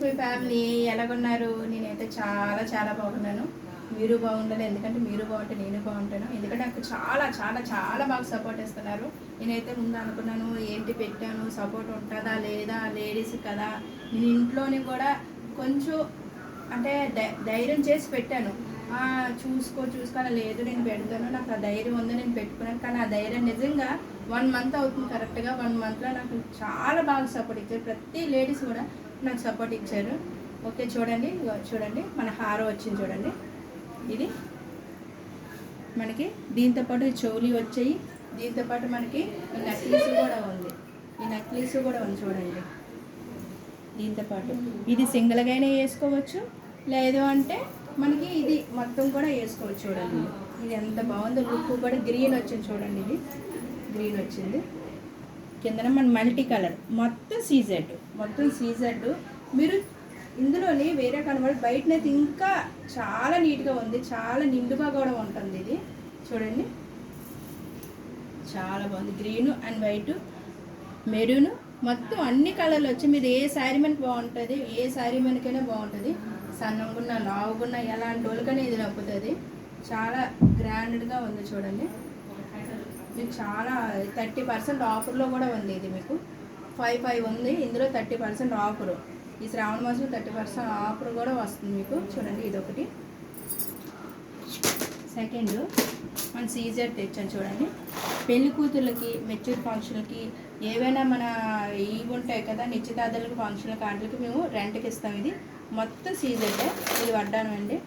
మీ family ఎలాగున్నారు? నేనైతే చాలా చాలా బాగున్నాను. మీరు బాగుండాలి, ఎందుకంటే మీరు బాగుంటే నేను బాగుంటాను. ఎందుకంటే నాకు చాలా చాలా చాలా బాగా సపోర్ట్ ఇస్తున్నారు. నేనైతే ముందు అనుకున్నాను ఏంటి పెట్టాను, సపోర్ట్ ఉంటుందా లేదా, లేడీస్ కదా. నేను ఇంట్లోని కూడా కొంచెం అంటే ధైర్యం చేసి పెట్టాను. చూసుకోవాలి, లేదు నేను పెడతాను, నాకు ఆ ధైర్యం ఉంది, నేను పెట్టుకున్నాను. కానీ ఆ ధైర్యం నిజంగా 1 మంత్ అవుతుంది. కరెక్ట్గా 1 మంత్లో నాకు చాలా బాగా సపోర్ట్ ఇచ్చారు. ప్రతి లేడీస్ కూడా నాకు సపోర్ట్ ఇచ్చారు. ఓకే, చూడండి చూడండి మన హారం వచ్చింది చూడండి. ఇది మనకి దీంతోపాటు చెవులు వచ్చాయి. దీంతోపాటు మనకి ఈ నెక్లెస్ కూడా ఉంది. ఈ నెక్లెస్ కూడా ఉంది చూడండి. దీంతోపాటు ఇది సింగిల్గానే వేసుకోవచ్చు, లేదు అంటే మనకి ఇది మొత్తం కూడా వేసుకోవచ్చు. చూడండి ఇది ఎంత బాగుందో. లుక్ కూడా గ్రీన్ వచ్చింది చూడండి. ఇది గ్రీన్ వచ్చింది. కిందన మన మల్టీ కలర్ మొత్తం సీజెడ్. మీరు ఇందులోని వేరే కనబడి బయటనైతే ఇంకా చాలా నీట్గా ఉంది, చాలా నిండుగా కూడా ఉంటుంది. ఇది చూడండి చాలా బాగుంది. గ్రీను అండ్ వైట్, మెరూను మొత్తం అన్ని కలర్లు వచ్చి మీరు ఏ శారీ మనకి బాగుంటుంది, ఏ శారీ మనకైనా బాగుంటుంది. సన్నగున్న లావుగున్న ఎలాంటి వాళ్ళకైనా ఇది నప్పుతుంది. చాలా గ్రాండ్గా ఉంది చూడండి. మీకు చాలా 30% ఆఫర్లో కూడా ఉంది. ఇది మీకు 5 ఉంది, ఇందులో 30% ఆఫరు. ఈ శ్రావణ మాసం 30% ఆఫర్ కూడా వస్తుంది మీకు. చూడండి ఇది ఒకటి. సెకండ్ మన సీజర్ తెచ్చాను చూడండి. పెళ్లి కూతుర్లకి, మెచ్యూర్ ఫంక్షన్లకి, ఏవైనా మన ఇవి ఉంటాయి కదా, నిశ్చితార్థాలకు, ఫంక్షన్లకు, వాటికి మేము రెంట్కి ఇస్తాం. ఇది మొత్తం సీజర్. ఇది వడ్డానం అండి.